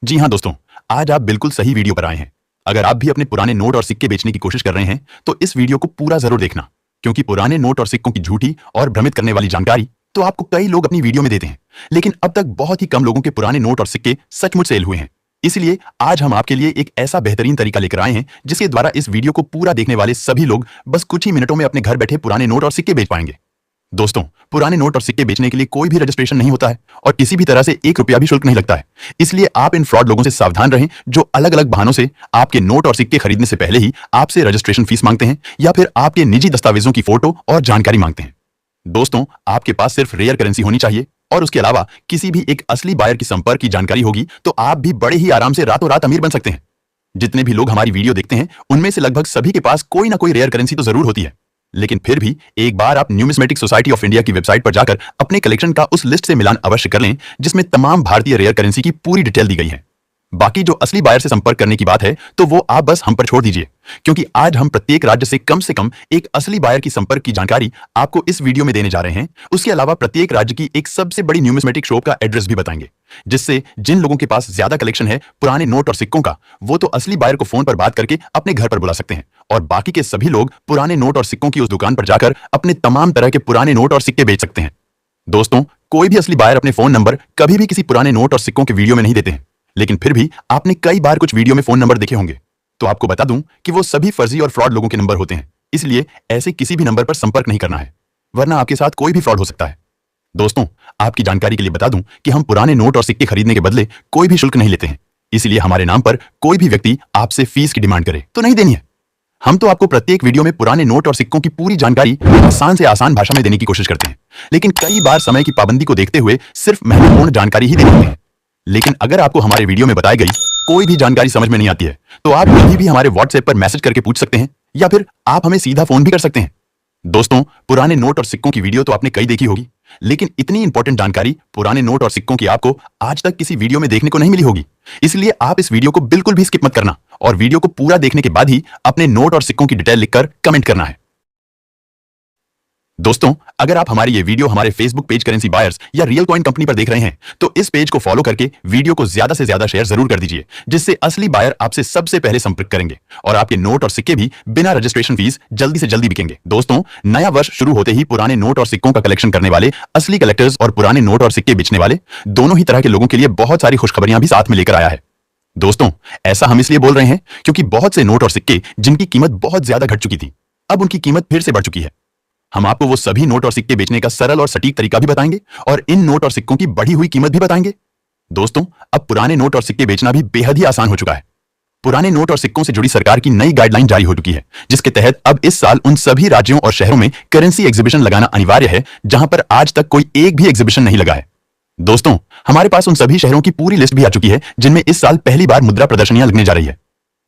जी हाँ दोस्तों, आज आप बिल्कुल सही वीडियो पर आए हैं। अगर आप भी अपने पुराने नोट और सिक्के बेचने की कोशिश कर रहे हैं, तो इस वीडियो को पूरा जरूर देखना, क्योंकि पुराने नोट और सिक्कों की झूठी और भ्रमित करने वाली जानकारी तो आपको कई लोग अपनी वीडियो में देते हैं, लेकिन अब तक बहुत ही कम लोगों के पुराने नोट और सिक्के सचमुच सेल हुए हैं। इसलिए आज हम आपके लिए एक ऐसा बेहतरीन तरीका लेकर आए हैं, जिसके द्वारा इस वीडियो को पूरा देखने वाले सभी लोग बस कुछ ही मिनटों में अपने घर बैठे पुराने नोट और सिक्के बेच पाएंगे। दोस्तों, पुराने नोट और सिक्के बेचने के लिए कोई भी रजिस्ट्रेशन नहीं होता है और किसी भी तरह से 1 रुपया भी शुल्क नहीं लगता है। इसलिए आप इन फ्रॉड लोगों से सावधान रहें, जो अलग अलग बहानों से आपके नोट और सिक्के खरीदने से पहले ही आपसे रजिस्ट्रेशन फीस मांगते हैं या फिर आपके निजी दस्तावेजों की फोटो और जानकारी मांगते हैं। दोस्तों, आपके पास सिर्फ रेयर करेंसी होनी चाहिए और उसके अलावा किसी भी एक असली बायर की संपर्क की जानकारी होगी, तो आप भी बड़े ही आराम से रातों रात अमीर बन सकते हैं। जितने भी लोग हमारी वीडियो देखते हैं, उनमें से लगभग सभी के पास कोई ना कोई रेयर करेंसी तो जरूर होती है, लेकिन फिर भी एक बार आप न्यूमिस्मेटिक सोसाइटी ऑफ इंडिया की वेबसाइट पर जाकर अपने कलेक्शन का उस लिस्ट से मिलान अवश्य कर लें, जिसमें तमाम भारतीय रेयर करेंसी की पूरी डिटेल दी गई है। बाकी जो असली बायर से संपर्क करने की बात है, तो वो आप बस हम पर छोड़ दीजिए, क्योंकि आज हम प्रत्येक राज्य से कम एक असली बायर की संपर्क की जानकारी आपको इस वीडियो में देने जा रहे हैं। उसके अलावा प्रत्येक राज्य की एक सबसे बड़ी न्यूमिस्मेटिक शॉप का एड्रेस भी बताएंगे, जिससे जिन लोगों के पास ज्यादा कलेक्शन है पुराने नोट और सिक्कों का, वो तो असली बायर को फोन पर बात करके अपने घर पर बुला सकते हैं, और बाकी के सभी लोग पुराने नोट और सिक्कों की उस दुकान पर जाकर अपने तमाम तरह के पुराने नोट और सिक्के बेच सकते हैं। दोस्तों, कोई भी असली बायर अपने फोन नंबर कभी भी किसी पुराने नोट और सिक्कों के वीडियो में नहीं देते हैं, लेकिन फिर भी आपने कई बार कुछ वीडियो में फोन नंबर देखे होंगे। तो आपको बता दूं कि वो सभी फर्जी और फ्रॉड लोगों के नंबर होते हैं, इसलिए ऐसे किसी भी नंबर पर संपर्क नहीं करना है, वरना आपके साथ कोई भी फ्रॉड हो सकता है। दोस्तों, आपकी जानकारी के लिए बता दूं कि हम पुराने नोट और सिक्के खरीदने के बदले कोई भी शुल्क नहीं लेते हैं, इसलिए हमारे नाम पर कोई भी व्यक्ति आपसे फीस की डिमांड करे तो नहीं देनी है। हम तो आपको प्रत्येक वीडियो में पुराने नोट और सिक्कों की पूरी जानकारी आसान से आसान भाषा में देने की कोशिश करते हैं, लेकिन कई बार समय की पाबंदी को देखते हुए सिर्फ महत्वपूर्ण जानकारी ही दे देते हैं। लेकिन अगर आपको हमारे वीडियो में बताई गई कोई भी जानकारी समझ में नहीं आती है, तो आप कभी भी हमारे व्हाट्सएप पर मैसेज करके पूछ सकते हैं, या फिर आप हमें सीधा फोन भी कर सकते हैं। दोस्तों, पुराने नोट और सिक्कों की वीडियो तो आपने कई देखी होगी, लेकिन इतनी इंपॉर्टेंट जानकारी पुराने नोट और सिक्कों की आपको आज तक किसी वीडियो में देखने को नहीं मिली होगी। इसलिए आप इस वीडियो को बिल्कुल भी स्किप मत करना, और वीडियो को पूरा देखने के बाद ही अपने नोट और सिक्कों की डिटेल लिखकर कमेंट करना है। दोस्तों, अगर आप हमारी ये वीडियो हमारे फेसबुक पेज करेंसी बायर्स या रियल कॉइन कंपनी पर देख रहे हैं, तो इस पेज को फॉलो करके वीडियो को ज्यादा से ज्यादा शेयर जरूर कर दीजिए, जिससे असली बायर आपसे सबसे पहले संपर्क करेंगे और आपके नोट और सिक्के भी बिना रजिस्ट्रेशन फीस जल्दी से जल्दी बिकेंगे। दोस्तों, नया वर्ष शुरू होते ही पुराने नोट और सिक्कों का कलेक्शन करने वाले असली कलेक्टर्स और पुराने नोट और सिक्के बेचने वाले दोनों ही तरह के लोगों के लिए बहुत सारी खुशखबरियां भी साथ में लेकर आया है। दोस्तों, ऐसा हम इसलिए बोल रहे हैं क्योंकि बहुत से नोट और सिक्के जिनकी कीमत बहुत ज्यादा घट चुकी थी, अब उनकी कीमत फिर से बढ़ चुकी है। हम आपको वो सभी नोट और सिक्के बेचने का सरल और सटीक तरीका भी बताएंगे और इन नोट और सिक्कों की बढ़ी हुई कीमत भी बताएंगे। दोस्तों, अब पुराने नोट और सिक्के बेचना भी बेहद ही आसान हो चुका है। पुराने नोट और सिक्कों से जुड़ी सरकार की नई गाइडलाइन जारी हो चुकी है, जिसके तहत अब इस साल उन सभी राज्यों और शहरों में करेंसी एग्जीबिशन लगाना अनिवार्य है जहां पर आज तक कोई एक भी एग्जीबिशन नहीं लगा है। दोस्तों, हमारे पास उन सभी शहरों की पूरी लिस्ट भी आ चुकी है जिनमें इस साल पहली बार मुद्रा प्रदर्शनियां लगने जा रही है।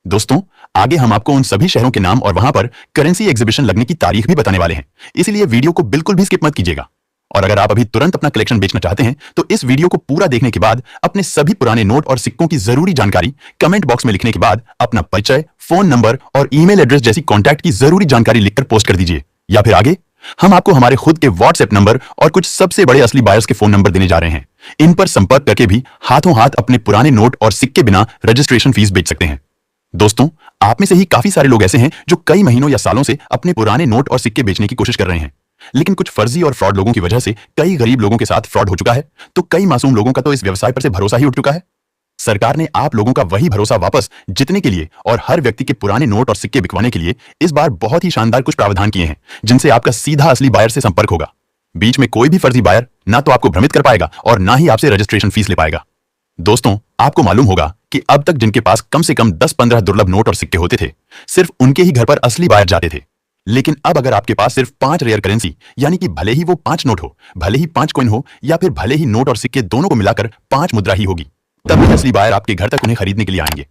दोस्तों, आगे हम आपको उन सभी शहरों के नाम और वहां पर करेंसी एग्जीबिशन लगने की तारीख भी बताने वाले हैं, इसलिए वीडियो को बिल्कुल भी स्किप मत कीजिएगा। और अगर आप अभी तुरंत अपना कलेक्शन बेचना चाहते हैं, तो इस वीडियो को पूरा देखने के बाद अपने सभी पुराने नोट और सिक्कों की जरूरी जानकारी कमेंट बॉक्स में लिखने के बाद अपना परिचय, फोन नंबर और ईमेल एड्रेस जैसी कॉन्टैक्ट की जरूरी जानकारी लिखकर पोस्ट कर दीजिए, या फिर आगे हम आपको हमारे खुद के व्हाट्सएप नंबर और कुछ सबसे बड़े असली बायर्स के फोन नंबर देने जा रहे हैं। इन पर संपर्क करके भी हाथों हाथ अपने पुराने नोट और सिक्के बिना रजिस्ट्रेशन फीस बेच सकते हैं। दोस्तों, आप में से ही काफी सारे लोग ऐसे हैं जो कई महीनों या सालों से अपने पुराने नोट और सिक्के बेचने की कोशिश कर रहे हैं, लेकिन कुछ फर्जी और फ्रॉड लोगों की वजह से कई गरीब लोगों के साथ फ्रॉड हो चुका है, तो कई मासूम लोगों का तो इस व्यवसाय पर से भरोसा ही उठ चुका है। सरकार ने आप लोगों का वही भरोसा वापस जीतने के लिए और हर व्यक्ति के पुराने नोट और सिक्के बिकवाने के लिए इस बार बहुत ही शानदार कुछ प्रावधान किए हैं, जिनसे आपका सीधा असली बायर से संपर्क होगा। बीच में कोई भी फर्जी बायर ना तो आपको भ्रमित कर पाएगा और ना ही आपसे रजिस्ट्रेशन फीस ले पाएगा। दोस्तों, आपको मालूम होगा कि अब तक जिनके पास कम से कम 10-15 दुर्लभ नोट और सिक्के होते थे, सिर्फ उनके ही घर पर असली बायर जाते थे। लेकिन अब अगर आपके पास सिर्फ 5 रेयर करेंसी, यानी कि भले ही वो 5 नोट हो, भले ही 5 कॉइन हो, या फिर भले ही नोट और सिक्के दोनों को मिलाकर 5 मुद्रा ही होगी, तब भी असली बायर आपके घर तक उन्हें खरीदने के लिए आएंगे।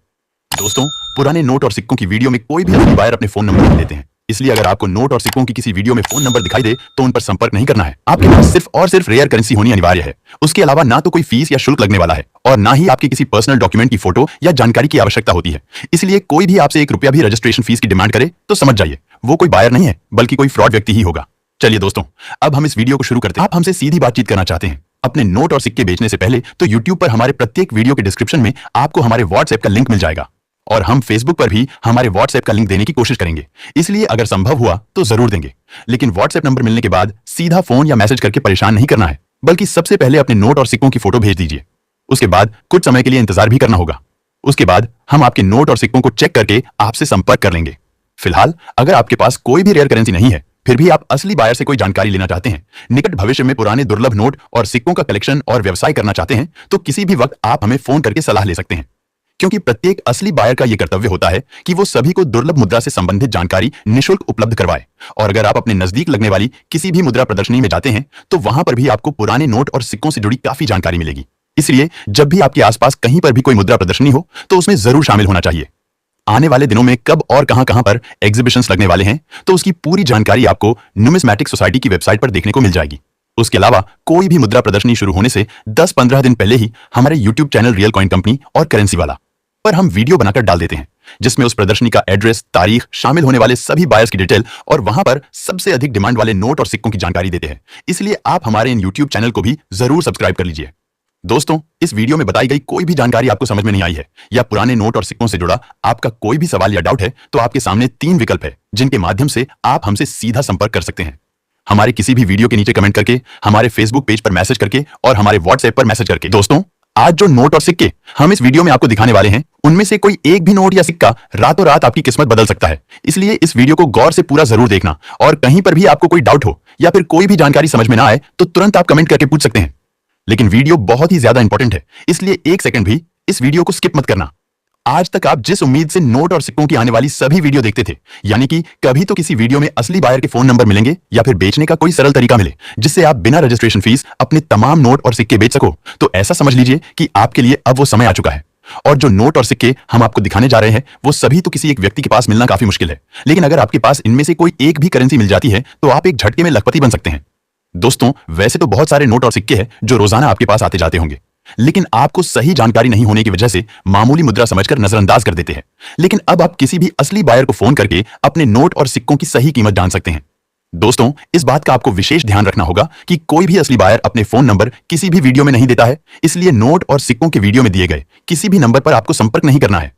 दोस्तों, पुराने नोट और सिक्कों की वीडियो में कोई भी असली बायर अपने फोन नंबर नहीं देते हैं, इसलिए अगर आपको नोट और सिक्कों की किसी वीडियो में फोन नंबर दिखाई दे तो उन पर संपर्क नहीं करना है। आपके पास सिर्फ और सिर्फ रेयर करेंसी होनी अनिवार्य है। उसके अलावा ना तो कोई फीस या शुल्क लगने वाला है और ना ही आपके किसी पर्सनल डॉक्यूमेंट की फोटो या जानकारी की आवश्यकता होती है। इसलिए कोई भी आपसे 1 रुपया भी रजिस्ट्रेशन फीस की डिमांड करे तो समझ जाइए, वो कोई बायर नहीं है, बल्कि कोई फ्रॉड व्यक्ति ही होगा। चलिए दोस्तों, अब हम इस वीडियो को शुरू करते हैं। आप हमसे सीधी बातचीत करना चाहते हैं अपने नोट और सिक्के बेचने से पहले तो YouTube पर हमारे प्रत्येक वीडियो के डिस्क्रिप्शन में आपको हमारे WhatsApp का लिंक मिल जाएगा और हम Facebook पर भी हमारे WhatsApp का लिंक देने की कोशिश करेंगे। इसलिए अगर संभव हुआ तो जरूर देंगे, लेकिन WhatsApp नंबर मिलने के बाद सीधा फोन या मैसेज करके परेशान नहीं करना है, बल्कि सबसे पहले अपने नोट और सिक्कों की फोटो भेज दीजिए। उसके बाद कुछ समय के लिए इंतजार भी करना होगा। उसके बाद हम आपके नोट और सिक्कों को चेक करके आपसे संपर्क कर लेंगे। फिलहाल अगर आपके पास कोई भी रेयर करेंसी नहीं है, फिर भी आप असली बायर से कोई जानकारी लेना चाहते हैं, निकट भविष्य में पुराने दुर्लभ नोट और सिक्कों का कलेक्शन और व्यवसाय करना चाहते हैं, तो किसी भी वक्त आप हमें फोन करके सलाह ले सकते हैं। क्योंकि प्रत्येक असली बायर का यह कर्तव्य होता है कि वो सभी को दुर्लभ मुद्रा से संबंधित जानकारी निःशुल्क उपलब्ध करवाए। और अगर आप अपने नजदीक लगने वाली किसी भी मुद्रा प्रदर्शनी में जाते हैं, तो वहां पर भी आपको पुराने नोट और सिक्कों से जुड़ी काफी जानकारी मिलेगी। इसलिए जब भी आपके आसपास कहीं पर भी कोई मुद्रा प्रदर्शनी हो, तो उसमें जरूर शामिल होना चाहिए। आने वाले दिनों में कब और कहां पर एग्जीबिशंस लगने वाले हैं, तो उसकी पूरी जानकारी आपको न्यूमिस्मैटिक सोसाइटी की वेबसाइट पर देखने को मिल जाएगी। उसके अलावा कोई भी मुद्रा प्रदर्शनी शुरू होने से 10-15 दिन पहले ही हमारे YouTube channel real coin company और करेंसी वाला पर हम वीडियो बनाकर डाल देते हैं, जिसमें उस प्रदर्शनी का एड्रेस, तारीख, शामिल होने वाले सभी बायर्स की डिटेल और वहां पर सबसे अधिक डिमांड वाले नोट और सिक्कों की जानकारी देते हैं। इसलिए आप हमारे इन YouTube चैनल को भी जरूर सब्सक्राइब कर लीजिए। दोस्तों, इस वीडियो में बताई गई कोई भी जानकारी आपको समझ में नहीं आई है या पुराने नोट और सिक्कों से जुड़ा आपका कोई भी सवाल या डाउट है, तो आपके सामने 3 विकल्प है जिनके माध्यम से आप हमसे सीधा संपर्क कर सकते हैं। हमारे किसी भी वीडियो के नीचे कमेंट करके, हमारे Facebook पेज पर मैसेज करके और हमारे WhatsApp पर मैसेज करके। दोस्तों, आज जो नोट और सिक्के हम इस वीडियो में आपको दिखाने वाले हैं, उनमें से कोई एक भी नोट या सिक्का रातों रात आपकी किस्मत बदल सकता है। इसलिए इस वीडियो को गौर से पूरा जरूर देखना और कहीं पर भी आपको कोई डाउट हो या फिर कोई भी जानकारी समझ में ना आए, तो तुरंत आप कमेंट करके पूछ सकते हैं। लेकिन वीडियो बहुत ही ज्यादा इंपॉर्टेंट है, इसलिए 1 सेकंड भी इस वीडियो को स्किप मत करना। आज तक आप जिस उम्मीद से नोट और सिक्कों की आने वाली सभी वीडियो देखते थे, यानी कि कभी तो किसी वीडियो में असली बायर के फोन नंबर मिलेंगे या फिर बेचने का कोई सरल तरीका मिले जिससे आप बिना रजिस्ट्रेशन फीस अपने तमाम नोट और सिक्के बेच सको, तो ऐसा समझ लीजिए कि आपके लिए अब वो समय आ चुका है। और जो नोट और सिक्के हम आपको दिखाने जा रहे हैं, वो सभी तो किसी एक व्यक्ति के पास मिलना काफी मुश्किल है, लेकिन अगर आपके पास इनमें से कोई एक भी करेंसी मिल जाती है, तो आप एक झटके में लखपति बन सकते हैं। दोस्तों, वैसे तो बहुत सारे नोट और सिक्के हैं जो रोजाना आपके पास आते जाते होंगे, लेकिन आपको सही जानकारी नहीं होने की वजह से मामूली मुद्रा समझकर नजरअंदाज कर देते हैं। लेकिन अब आप किसी भी असली बायर को फोन करके अपने नोट और सिक्कों की सही कीमत जान सकते हैं। दोस्तों, इस बात का आपको विशेष ध्यान रखना होगा कि कोई भी असली बायर अपने फोन नंबर किसी भी वीडियो में नहीं देता है, इसलिए नोट और सिक्कों के वीडियो में दिए गए किसी भी नंबर पर आपको संपर्क नहीं करना है।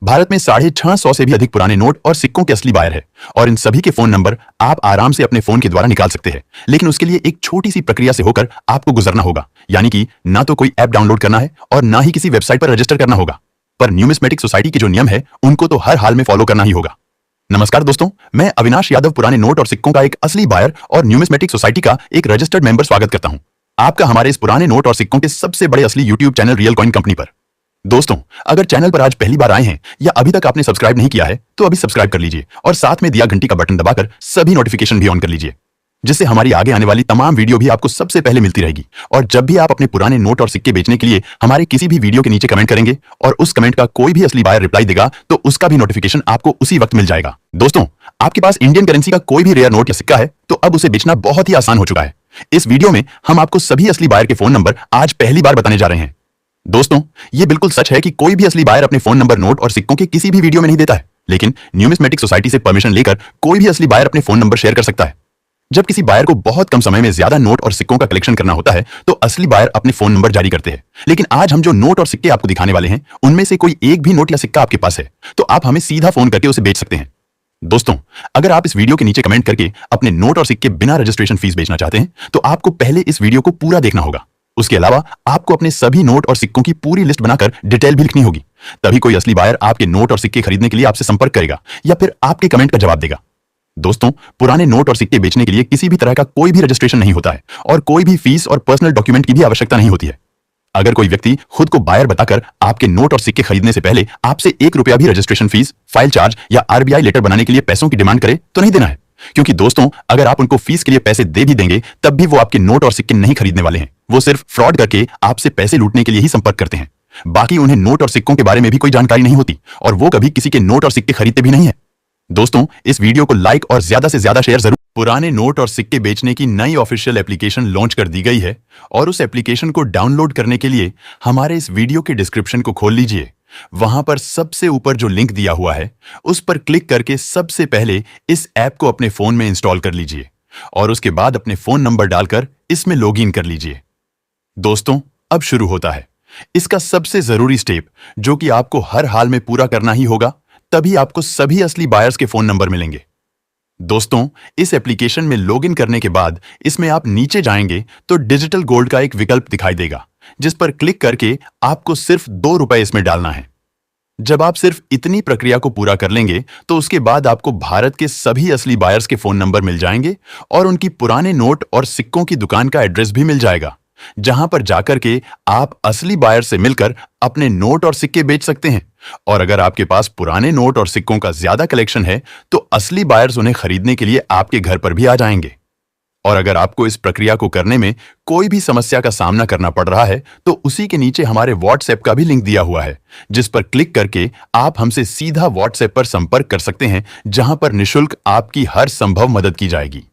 भारत में 650 से भी अधिक पुराने नोट और सिक्कों के असली बायर है और इन सभी के फोन नंबर आप आराम से अपने फोन के द्वारा निकाल सकते हैं, लेकिन उसके लिए एक छोटी सी प्रक्रिया से होकर आपको गुजरना होगा, यानी कि ना तो कोई ऐप डाउनलोड करना है और ना ही किसी वेबसाइट पर रजिस्टर करना होगा। पर न्यूमिस्मेटिक सोसाइटी के जो नियम है, उनको तो हर हाल में फॉलो करना ही होगा। नमस्कार दोस्तों, मैं अविनाश यादव पुराने नोट और सिक्कों का एक असली बायर और न्यूमिस्मेटिक सोसाइटी का एक रजिस्टर्ड मेंबर स्वागत करता हूं आपका हमारे इस पुराने नोट और सिक्कों के सबसे बड़े असली YouTube channel real coin company पर। दोस्तों, अगर चैनल पर आज पहली बार आए हैं या अभी तक आपने सब्सक्राइब नहीं किया है, तो अभी सब्सक्राइब कर लीजिए और साथ में दिया घंटी का बटन दबाकर सभी नोटिफिकेशन भी ऑन कर लीजिए, जिससे हमारी आगे आने वाली तमाम वीडियो भी आपको सबसे पहले मिलती रहेगी। और जब भी आप अपने पुराने नोट और सिक्के बेचने के लिए हमारे किसी भी वीडियो के नीचे कमेंट करेंगे और उस कमेंट का कोई भी असली बायर रिप्लाई देगा, तो उसका भी नोटिफिकेशन आपको उसी वक्त मिल जाएगा। दोस्तों, आपके पास इंडियन करेंसी का कोई भी रेयर नोट या सिक्का है, तो अब उसे बेचना बहुत ही आसान हो चुका है। इस वीडियो में हम आपको सभी असली बायर के फोन नंबर आज पहली बार बताने जा रहे हैं। दोस्तों, ये बिल्कुल सच है कि कोई भी असली बायर अपने फोन नंबर नोट और सिक्कों के किसी भी वीडियो में नहीं देता है, लेकिन न्यूमिस्मेटिक सोसाइटी से परमिशन लेकर कोई भी असली बायर अपने फोन नंबर शेयर कर सकता है। जब किसी बायर को बहुत कम समय में ज्यादा नोट और सिक्कों का कलेक्शन करना होता है, तो असली बायर अपने फोन नंबर जारी करते हैं। लेकिन आज हम जो नोट और सिक्के आपको दिखाने वाले हैं, उनमें से कोई एक भी नोट या सिक्का आपके पास है, तो आप हमें सीधा फोन करके उसे बेच सकते हैं। दोस्तों, अगर आप इस वीडियो के नीचे कमेंट करके अपने नोट और सिक्के बिना रजिस्ट्रेशन फीस बेचना चाहते हैं, तो आपको पहले इस वीडियो को पूरा देखना होगा। उसके अलावा आपको अपने सभी नोट और सिक्कों की पूरी लिस्ट बनाकर डिटेल भी लिखनी होगी, तभी कोई असली बायर आपके नोट और सिक्के खरीदने के लिए आपसे संपर्क करेगा या फिर आपके कमेंट का जवाब देगा। दोस्तों, पुराने नोट और सिक्के बेचने के लिए किसी भी तरह का कोई भी रजिस्ट्रेशन नहीं होता है और कोई भी फीस और पर्सनल डॉक्यूमेंट की भी आवश्यकता नहीं होती है। अगर कोई व्यक्ति खुद को बायर बताकर आपके नोट और सिक्के खरीदने से पहले आपसे 1 रुपया भी रजिस्ट्रेशन फीस, फाइल चार्ज या RBI लेटर बनाने के लिए पैसों की डिमांड करे, तो नहीं देना है। क्योंकि दोस्तों, अगर आप उनको फीस के लिए पैसे दे भी देंगे, तब भी वो आपके नोट और सिक्के नहीं खरीदने वाले हैं। वो सिर्फ फ्रॉड करके आपसे पैसे लूटने के लिए ही संपर्क करते हैं। बाकी उन्हें नोट और सिक्कों के बारे में भी कोई जानकारी नहीं होती और वो कभी किसी के नोट और सिक्के खरीदते भी नहीं है। दोस्तों, इस वीडियो को लाइक और ज्यादा से ज्यादा शेयर जरूर। पुराने नोट और सिक्के बेचने की नई ऑफिशियल एप्लीकेशन लॉन्च कर दी गई है और उस एप्लीकेशन को डाउनलोड करने के लिए हमारे इस वीडियो के डिस्क्रिप्शन को खोल लीजिए। वहां पर सबसे ऊपर जो लिंक दिया हुआ है, उस पर क्लिक करके सबसे पहले इस ऐप को अपने फोन में इंस्टॉल कर लीजिए और उसके बाद अपने फोन नंबर डालकर इसमें लॉगिन कर लीजिए। दोस्तों, अब शुरू होता है इसका सबसे जरूरी स्टेप, जो कि आपको हर हाल में पूरा करना ही होगा, तभी आपको सभी असली बायर्स के फोन नंबर मिलेंगे। दोस्तों, इस एप्लीकेशन में लॉगिन करने के बाद इसमें आप नीचे जाएंगे तो डिजिटल गोल्ड का एक विकल्प दिखाई देगा, जिस पर क्लिक करके आपको सिर्फ ₹2 इसमें डालना है। जब आप सिर्फ इतनी प्रक्रिया को पूरा कर लेंगे तो उसके बाद आपको भारत के सभी असली बायर्स के फोन नंबर मिल जाएंगे और उनकी पुराने नोट और सिक्कों की दुकान का एड्रेस भी मिल जाएगा, जहां पर जाकर के आप असली बायर से मिलकर अपने नोट और सिक्के बेच सकते हैं। और अगर आपके पास पुराने नोट और सिक्कों का ज्यादा कलेक्शन है तो असली बायर्स उन्हें खरीदने के लिए आपके घर पर भी आ जाएंगे। और अगर आपको इस प्रक्रिया को करने में कोई भी समस्या का सामना करना पड़ रहा है तो उसी के नीचे हमारे व्हाट्सएप का भी लिंक दिया हुआ है, जिस पर क्लिक करके आप हमसे सीधा व्हाट्सएप पर संपर्क कर सकते हैं, जहां पर निशुल्क आपकी हर संभव मदद की जाएगी।